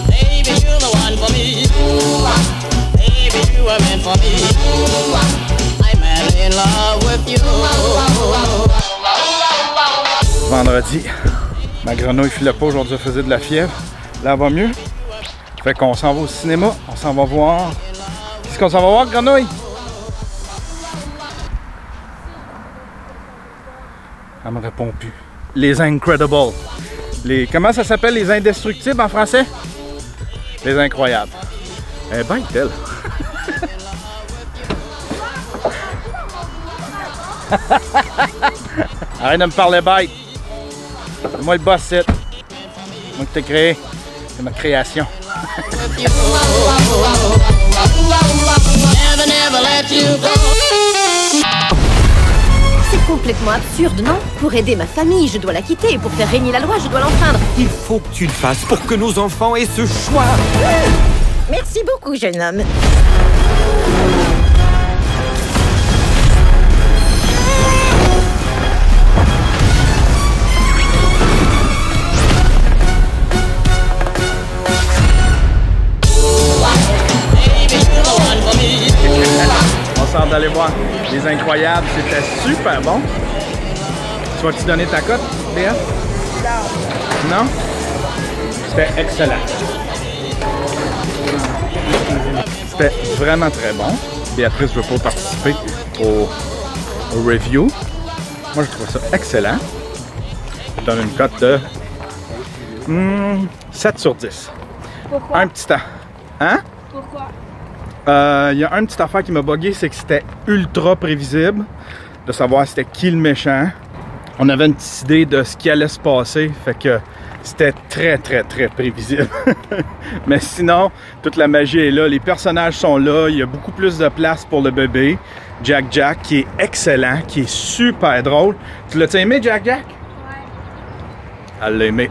Baby, you're the one for me. Baby, you were meant for me. I'm madly in love with you. Vendredi, ma grenouille filait pas aujourd'hui, elle faisait de la fièvre. Là, elle va mieux. Fait qu'on s'en va au cinéma, on s'en va voir. Qu'est-ce qu'on s'en va voir, grenouille? Elle me répond plus. Les Incredibles. Comment ça s'appelle, les indestructibles en français? Les incroyables. Elle est bien belle. Arrête de me parler bête. C'est moi le boss, c'est moi qui t'ai créé. C'est ma création. C'est complètement absurde, non? Pour aider ma famille, je dois la quitter. Pour faire régner la loi, je dois l'enfreindre. Il faut que tu le fasses pour que nos enfants aient ce choix. Merci beaucoup, jeune homme. On sort d'aller voir Les Incroyables, c'était super bon. Tu vas-tu donner ta cote, Béa? Non? C'était excellent. C'était vraiment très bon. Béatrice ne veut pas participer au review. Moi, je trouve ça excellent. Je donne une cote de 7 sur 10. Pourquoi? Un petit temps. Hein? Pourquoi? Il y a une petite affaire qui m'a bugué, c'est que c'était ultra prévisible de savoir c'était qui le méchant. On avait une petite idée de ce qui allait se passer, fait que c'était très prévisible. Mais sinon, toute la magie est là, les personnages sont là, il y a beaucoup plus de place pour le bébé. Jack, qui est excellent, qui est super drôle. Tu l'as-tu aimé, Jack? Ouais. Elle l'a aimé.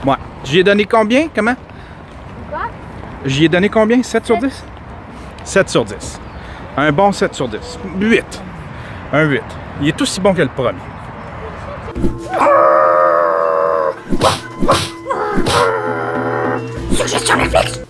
Ouais. J'y ai donné combien? Comment? Quoi? J'y ai donné combien? 7 sur 10? 7 sur 10. Un bon 7 sur 10. 8. Un 8. Il est aussi bon que le premier. Suggestion Netflix!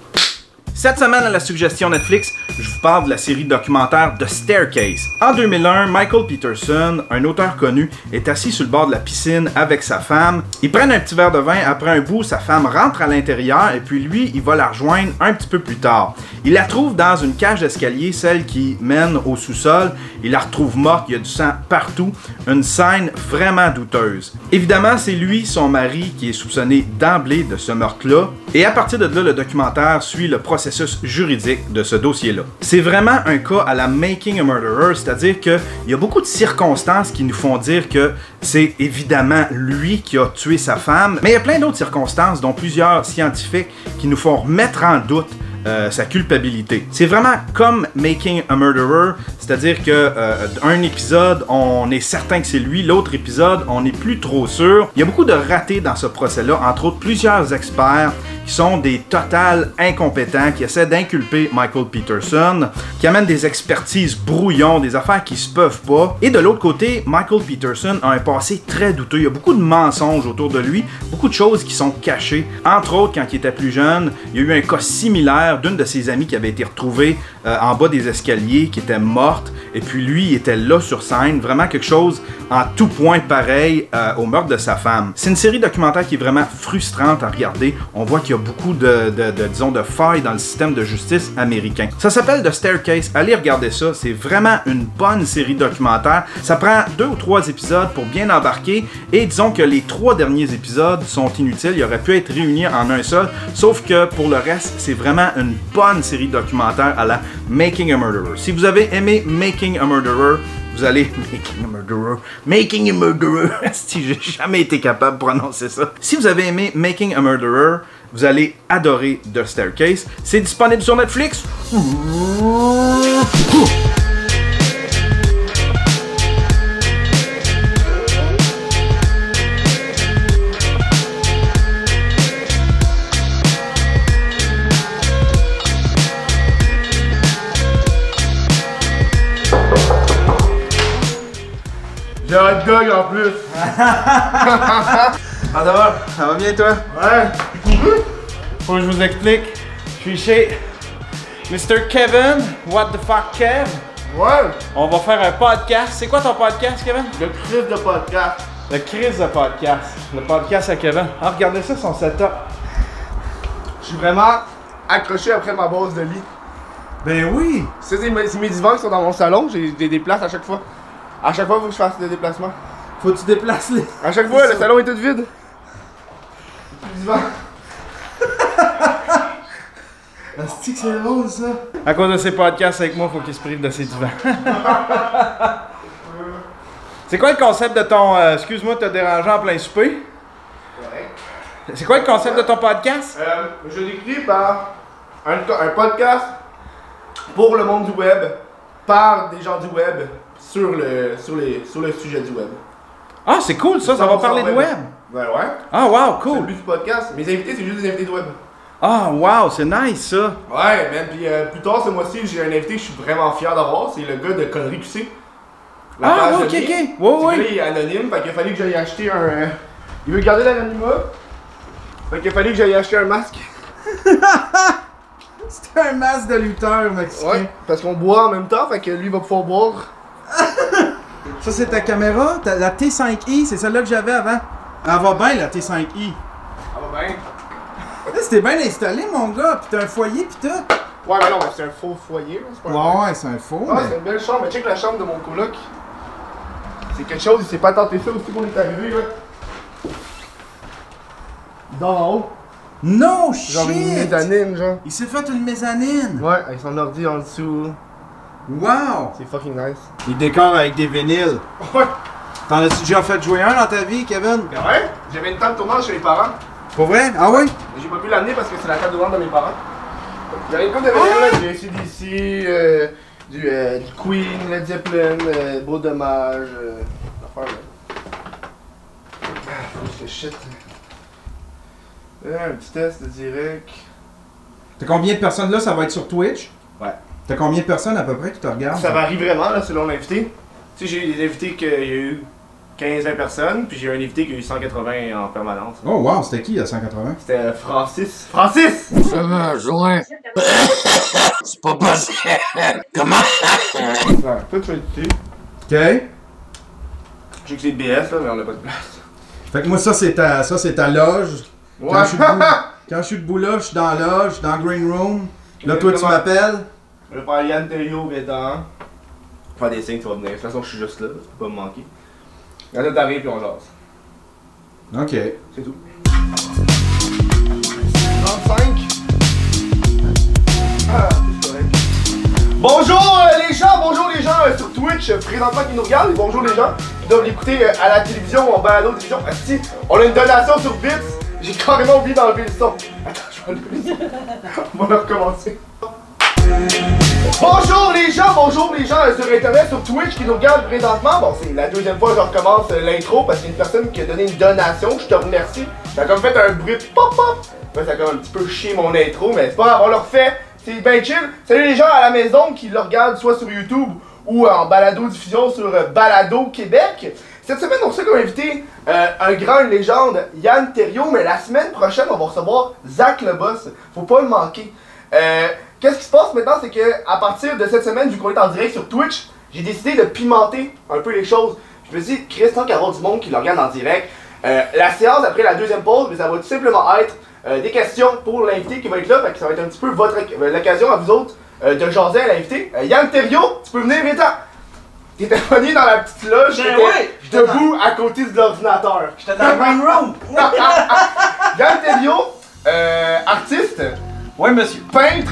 Cette semaine à la suggestion Netflix, je vous parle de la série documentaire The Staircase. En 2001, Michael Peterson, un auteur connu, est assis sur le bord de la piscine avec sa femme. Ils prennent un petit verre de vin, après un bout, sa femme rentre à l'intérieur et puis lui, il va la rejoindre un petit peu plus tard. Il la trouve dans une cage d'escalier, celle qui mène au sous-sol. Il la retrouve morte, il y a du sang partout. Une scène vraiment douteuse. Évidemment, c'est lui, son mari, qui est soupçonné d'emblée de ce meurtre-là. Et à partir de là, le documentaire suit le processus juridique de ce dossier-là. C'est vraiment un cas à la Making a Murderer, c'est-à-dire qu'il y a beaucoup de circonstances qui nous font dire que c'est évidemment lui qui a tué sa femme, mais il y a plein d'autres circonstances, dont plusieurs scientifiques, qui nous font remettre en doute sa culpabilité. C'est vraiment comme Making a Murderer, c'est-à-dire que un épisode, on est certain que c'est lui, l'autre épisode, on n'est plus trop sûr. Il y a beaucoup de ratés dans ce procès-là, entre autres plusieurs experts qui sont des totales incompétents, qui essaient d'inculper Michael Peterson, qui amènent des expertises brouillons, des affaires qui se peuvent pas. Et de l'autre côté, Michael Peterson a un passé très douteux. Il y a beaucoup de mensonges autour de lui, beaucoup de choses qui sont cachées. Entre autres, quand il était plus jeune, il y a eu un cas similaire d'une de ses amies qui avait été retrouvée en bas des escaliers, qui était morte, et puis lui, il était là sur scène, vraiment quelque chose en tout point pareil au meurtre de sa femme. C'est une série documentaire qui est vraiment frustrante à regarder. On voit qu'il y a beaucoup disons, de failles dans le système de justice américain. Ça s'appelle The Staircase. Allez regarder ça. C'est vraiment une bonne série documentaire. Ça prend 2 ou 3 épisodes pour bien embarquer, et disons que les 3 derniers épisodes sont inutiles. Ils auraient pu être réunis en un seul, sauf que pour le reste, c'est vraiment une bonne série documentaire à la Making a Murderer. Si vous avez aimé Making a Murderer, vous allez... Making a Murderer. Si j'ai jamais été capable de prononcer ça. Si vous avez aimé Making a Murderer, vous allez adorer The Staircase. C'est disponible sur Netflix. De hot dog en plus. Ah, ça va? Ça va bien, toi? Ouais. Faut que je vous explique. Je suis chez Mr. Kevin. What the fuck, Kev? Ouais. On va faire un podcast. C'est quoi ton podcast, Kevin? Le crise de podcast. Le Chris de podcast. Le podcast à Kevin. Ah, regardez ça, son setup. Je suis vraiment accroché après ma base de lit. Ben oui! C'est mes divans qui sont dans mon salon, j'ai des places à chaque fois. À chaque fois, il faut que je fasse des déplacements. Faut que tu déplaces les... À chaque fois, le salon est tout vide. Le divan. Asti que c'est drôle, ça! À cause de ces podcasts avec moi, faut qu'il se prive de ses divans. C'est quoi le concept de ton... excuse-moi de te déranger en plein souper. Ouais. C'est quoi le concept de ton podcast? Je décris par un podcast pour le monde du web, par des gens du web, sur le sujet du web. Ah, c'est cool ça, ça va parler de web. Ben ouais. Ah, wow, C'est le cool. but du podcast. Mes invités, c'est juste des invités de web. Ah, wow, c'est nice ça. Ouais, man. Puis plus tard ce mois-ci, j'ai un invité que je suis vraiment fier d'avoir. C'est le gars de Conneries QC. La Ah, page ok, de ok. Mie. Ouais, Ce ouais. gars-là, il est anonyme, fait qu'il a fallu que j'aille acheter un... Il veut garder l'anonymat. Fait qu'il a fallu que j'aille acheter un masque. C'est un masque de lutteur mexicain. Ouais, parce qu'on boit en même temps, fait que lui va pouvoir boire. Ça, c'est ta caméra, la T5i, c'est celle-là que j'avais avant. Elle va bien, la T5i. Ça va bien. C'était bien installé, mon gars, pis t'as un foyer pis tout. Ouais, mais non, mais c'est un faux foyer, là. C'est pas un... Ouais, c'est un faux, Ah, c'est une belle chambre, mais check la chambre de mon coloc. C'est quelque chose, il s'est pas tenté ça aussi qu'on est arrivé, là. Il dort en haut. No Genre une shit! mezzanine, genre. Il s'est fait une mezzanine. Ouais, avec son ordi en dessous. Wow! C'est fucking nice. Il décore avec des vinyles. Ouais. T'en as-tu déjà fait jouer un dans ta vie, Kevin? Ben ouais, j'avais une table tournante chez les parents. Pour vrai? Ah oui? Mais j'ai pas pu l'amener parce que c'est la table tournante de mes parents. J'avais une couple de vinyles, là, du AC/DC, du Queen, Led Zeppelin, Beau Dommage, l'affaire, là. Ah, c'est shit. Un petit test de direct. T'as combien de personnes là? Ça va être sur Twitch? Ouais. T'as combien de personnes à peu près qui te regardent? Ça varie vraiment là, selon l'invité. Tu sais, j'ai eu des invités qu'il y a eu 15-20 personnes, puis j'ai eu un invité qui a eu 180 en permanence. Oh wow, c'était qui à 180? C'était Francis. Francis! Ça va, joint. C'est pas possible. Comment? Ouais, toi tu vas écouter. Ok. J'ai que c'est de BS là, mais on a pas de place. Fait que moi ça c'est ta loge. Ouais! Quand je suis debout là, je suis dans la loge, dans le green room. Là toi tu Exactement. m'appelles. Je vais faire Yann Terrio, Védan. Faire des signes, tu vas venir. De toute façon, je suis juste là, tu peux pas me manquer. Là, t'arrives puis on jase. Ok. C'est tout. 35. Ah, c'est correct. Bonjour les gens sur Twitch, présentement qui nous regardent, et bonjour les gens qui doivent l'écouter à la télévision ou en balado télévision. Si, on a une donation sur Bits, j'ai carrément oublié d'enlever le son. Attends, je vais enlever le son. On va le recommencer. Bonjour les gens sur internet, sur Twitch qui nous regardent présentement. Bon, c'est la deuxième fois que je recommence l'intro parce qu'il y a une personne qui a donné une donation, je te remercie. Ça a comme fait un bruit de pop-pop. Ouais, ça a comme un petit peu chié mon intro, mais c'est pas grave, on le refait. C'est bien chill. Salut les gens à la maison qui le regardent soit sur YouTube ou en balado-diffusion sur Balado Québec. Cette semaine, on reçoit comme invité une légende, Yann Terrio, mais la semaine prochaine, on va recevoir Zach le Boss. Faut pas le manquer. Qu'est-ce qui se passe maintenant, c'est que à partir de cette semaine, vu qu'on est en direct sur Twitch, j'ai décidé de pimenter un peu les choses. Je me suis dit, Chris, tant qu'à avoir du monde qui le regarde en direct, la séance après la deuxième pause, mais ça va tout simplement être des questions pour l'invité qui va être là, fait que ça va être un petit peu l'occasion à vous autres de jaser à l'invité. Yann Terrio, tu peux venir, viens-t'en. T'étais pogné dans la petite loge, j'étais debout à côté de l'ordinateur. J'étais dans le green room. Yann Terrio, artiste. Oui monsieur. Peintre,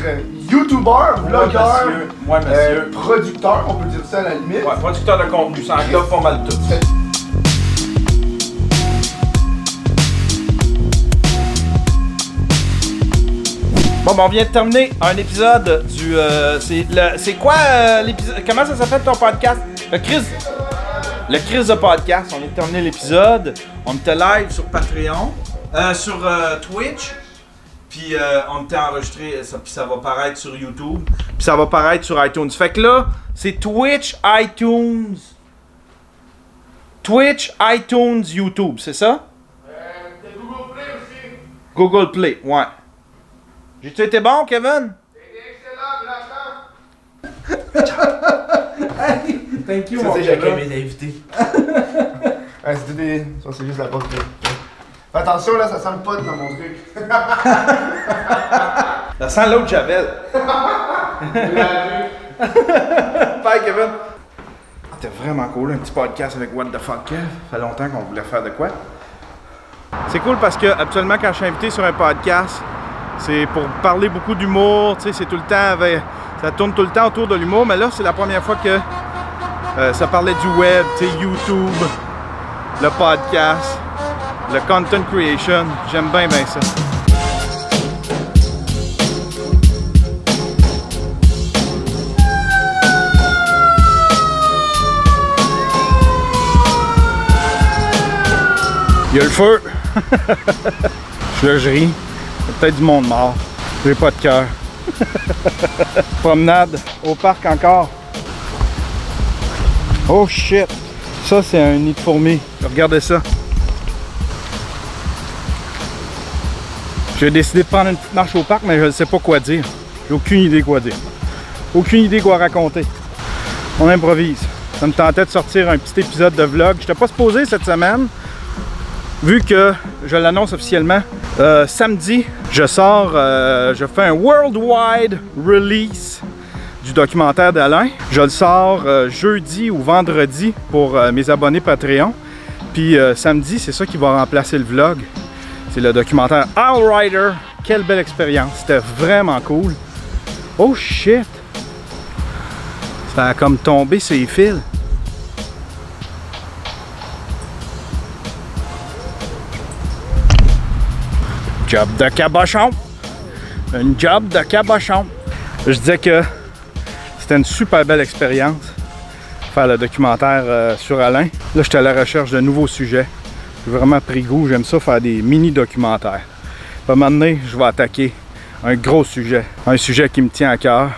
youtubeur, vlogueur, Ouais monsieur. producteur, on peut dire ça à la limite. Ouais, producteur de contenu, ça englobe pas mal tout. Bon, ben on vient de terminer un épisode du. C'est quoi l'épisode? Comment ça s'appelle ton podcast? Le Chris de podcast. On a terminé l'épisode. On était live sur Patreon, sur Twitch. Puis on était enregistré, puis ça va paraître sur YouTube. Puis ça va paraître sur iTunes. Fait que là, c'est Twitch, iTunes. Twitch, iTunes, YouTube, c'est ça? C'est Google Play aussi. Google Play, ouais. J'ai-tu été bon, Kevin? C'est excellent, Hey, thank you, ça, mon c'est Kevin. chacun mes invités. Ouais, c'était des... Ça, c'est juste la porte. Fais attention, là, ça sent le pot dans mon truc. Ça sent l'autre Javel. Bye, Kevin. Ah, t'es vraiment cool, un petit podcast avec What the Fuck Kev. Ça fait longtemps qu'on voulait faire de quoi. C'est cool parce que, habituellement, quand je suis invité sur un podcast, c'est pour parler beaucoup d'humour, tu sais, c'est tout le temps avec... Ça tourne tout le temps autour de l'humour, mais là, c'est la première fois que ça parlait du web, tu sais, YouTube, le podcast, le content creation. J'aime bien ça. Il y a le feu. Là, je ris. Il y a peut-être du monde mort. J'ai pas de cœur. Promenade au parc encore. Oh shit! Ça, c'est un nid de fourmis. Regardez ça. J'ai décidé de prendre une petite marche au parc, mais je ne sais pas quoi dire. J'ai aucune idée quoi dire. Aucune idée quoi raconter. On improvise. Ça me tentait de sortir un petit épisode de vlog. Je n'étais pas supposé cette semaine. Vu que je l'annonce officiellement, samedi, je sors, je fais un worldwide release du documentaire d'Alain. Je le sors jeudi ou vendredi pour mes abonnés Patreon. Puis samedi, c'est ça qui va remplacer le vlog. C'est le documentaire Outriders. Quelle belle expérience. C'était vraiment cool. Oh shit! Ça a comme tombé ses fils. Job de cabochon. Une job de cabochon. Je disais que c'était une super belle expérience faire le documentaire sur Alain. Là, j'étais à la recherche de nouveaux sujets. J'ai vraiment pris goût. J'aime ça faire des mini-documentaires. À un moment donné, je vais attaquer un gros sujet. Un sujet qui me tient à cœur.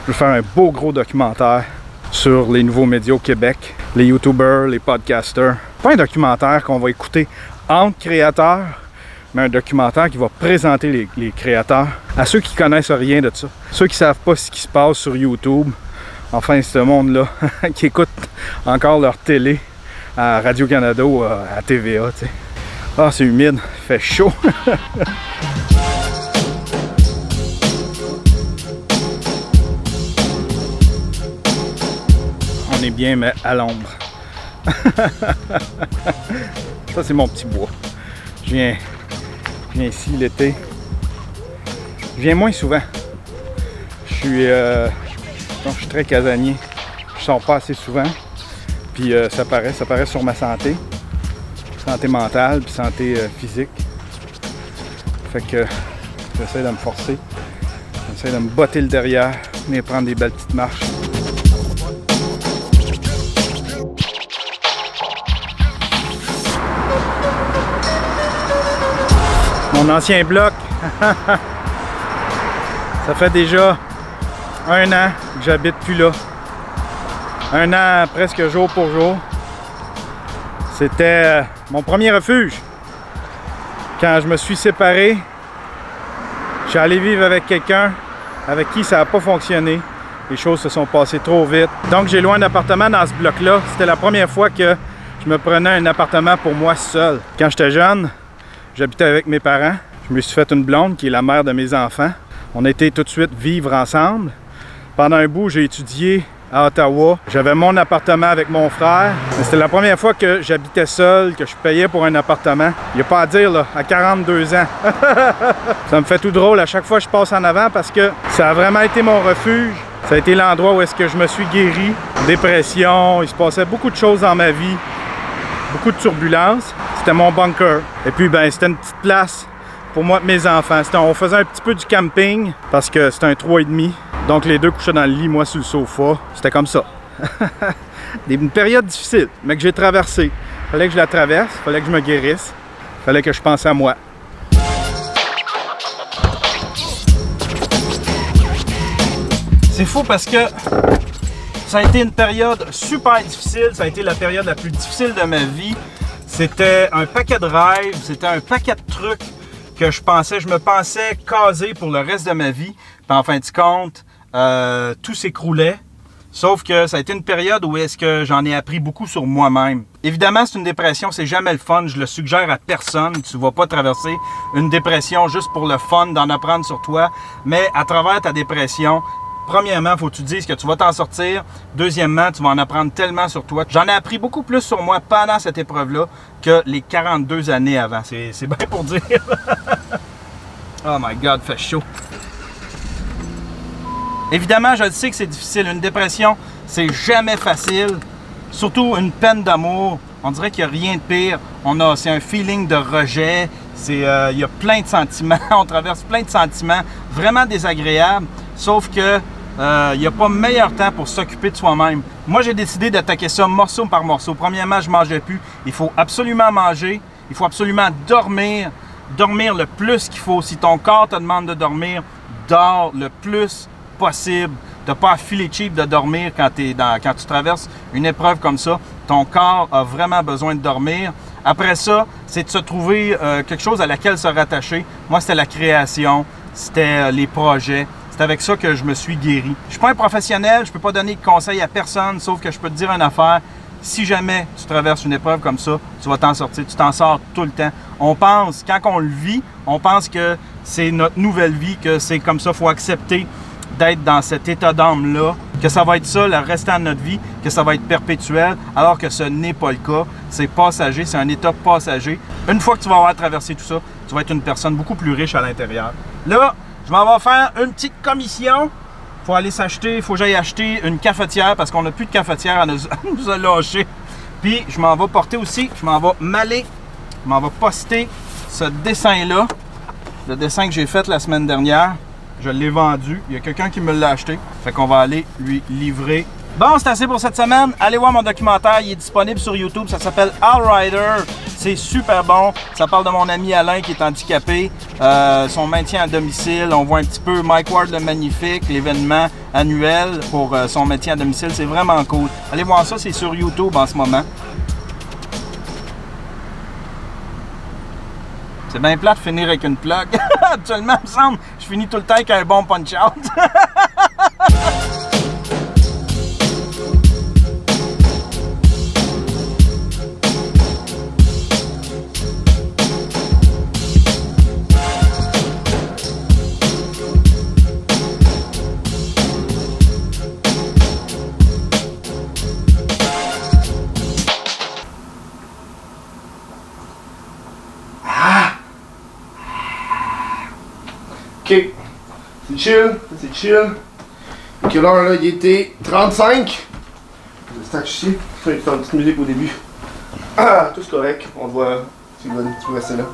Je vais faire un beau gros documentaire sur les nouveaux médias au Québec. Les YouTubers, les podcasters. Pas un documentaire qu'on va écouter entre créateurs, mais un documentaire qui va présenter les créateurs à ceux qui connaissent rien de ça. Ceux qui savent pas ce qui se passe sur YouTube. Enfin, ce monde-là qui écoute encore leur télé à Radio-Canada ou à TVA, tu sais. Ah, c'est humide, il fait chaud. On est bien, mais à l'ombre. Ça, c'est mon petit bois. Je viens ici l'été. Je viens moins souvent. Je suis très casanier. Je sors pas assez souvent. Puis ça paraît sur ma santé. Santé mentale, puis santé physique. Fait que j'essaie de me forcer. J'essaie de me botter le derrière, venir prendre des belles petites marches. Mon ancien bloc. Ça fait déjà 1 an que j'habite plus là. 1 an presque jour pour jour. C'était mon premier refuge. Quand je me suis séparé, je suis allé vivre avec quelqu'un avec qui ça n'a pas fonctionné. Les choses se sont passées trop vite. Donc j'ai loué un appartement dans ce bloc-là. C'était la première fois que je me prenais un appartement pour moi seul. Quand j'étais jeune, j'habitais avec mes parents. Je me suis fait une blonde qui est la mère de mes enfants. On a été tout de suite vivre ensemble. Pendant un bout, j'ai étudié à Ottawa. J'avais mon appartement avec mon frère. C'était la première fois que j'habitais seul, que je payais pour un appartement. Il n'y a pas à dire, là, à 42 ans. Ça me fait tout drôle à chaque fois que je passe en avant parce que ça a vraiment été mon refuge. Ça a été l'endroit où est-ce que je me suis guéri. Dépression, il se passait beaucoup de choses dans ma vie. Beaucoup de turbulences. C'était mon bunker. Et puis, ben, c'était une petite place pour moi et mes enfants. On faisait un petit peu du camping parce que c'était un 3,5. Donc les deux couchaient dans le lit, moi sur le sofa. C'était comme ça. Une période difficile, mais que j'ai traversée. Fallait que je la traverse, fallait que je me guérisse. Fallait que je pense à moi. C'est fou parce que Ça a été une période super difficile. Ça a été la période la plus difficile de ma vie. C'était un paquet de rêves, c'était un paquet de trucs que je me pensais caser pour le reste de ma vie. Puis en fin de compte, tout s'écroulait. Sauf que ça a été une période où est-ce que j'en ai appris beaucoup sur moi-même. Évidemment, c'est une dépression, c'est jamais le fun. Je le suggère à personne. Tu ne vas pas traverser une dépression juste pour le fun d'en apprendre sur toi. Mais à travers ta dépression, premièrement, il faut que tu te dises que tu vas t'en sortir. Deuxièmement, tu vas en apprendre tellement sur toi. J'en ai appris beaucoup plus sur moi pendant cette épreuve-là que les 42 années avant. C'est bien pour dire. Oh my God, fait chaud. Évidemment, je le sais que c'est difficile. Une dépression, c'est jamais facile. Surtout une peine d'amour. On dirait qu'il n'y a rien de pire. C'est un feeling de rejet. Il y a plein de sentiments. On traverse plein de sentiments vraiment désagréables. Sauf que il n'y a pas meilleur temps pour s'occuper de soi-même. Moi, j'ai décidé d'attaquer ça morceau par morceau. Premièrement, je ne mangeais plus. Il faut absolument manger. Il faut absolument dormir. Dormir le plus qu'il faut. Si ton corps te demande de dormir, dors le plus possible. Tu n'as pas à filer cheap de dormir quand tu traverses une épreuve comme ça. Ton corps a vraiment besoin de dormir. Après ça, c'est de se trouver quelque chose à laquelle se rattacher. Moi, c'était la création, c'était les projets. C'est avec ça que je me suis guéri. Je ne suis pas un professionnel, je ne peux pas donner de conseils à personne, sauf que je peux te dire une affaire. Si jamais tu traverses une épreuve comme ça, tu vas t'en sortir. Tu t'en sors tout le temps. On pense, quand on le vit, on pense que c'est notre nouvelle vie, que c'est comme ça, il faut accepter d'être dans cet état d'âme-là, que ça va être ça le restant de notre vie, que ça va être perpétuel, alors que ce n'est pas le cas. C'est passager, c'est un état passager. Une fois que tu vas avoir traversé tout ça, tu vas être une personne beaucoup plus riche à l'intérieur. Là, je m'en vais faire une petite commission. Faut aller s'acheter, faut que j'aille acheter une cafetière parce qu'on n'a plus de cafetière, elle nous a lâché. Puis je m'en vais porter aussi, je m'en vais m'aller, je m'en vais poster ce dessin-là, le dessin que j'ai fait la semaine dernière. Je l'ai vendu. Il y a quelqu'un qui me l'a acheté. Fait qu'on va aller lui livrer. Bon, c'est assez pour cette semaine. Allez voir mon documentaire. Il est disponible sur YouTube. Ça s'appelle All Rider. C'est super bon. Ça parle de mon ami Alain qui est handicapé. Son maintien à domicile. On voit un petit peu Mike Ward le Magnifique, l'événement annuel pour son maintien à domicile. C'est vraiment cool. Allez voir ça. C'est sur YouTube en ce moment. C'est bien plat de finir avec une plug. Actuellement, il me semble, je finis tout le temps avec un bon punch-out. Ok, c'est chill, c'est chill. Quelle heure là? Il était 35. Le stack ici, je vais faire une petite musique au début. Ah, tout correct, on voit, tu vas rester là.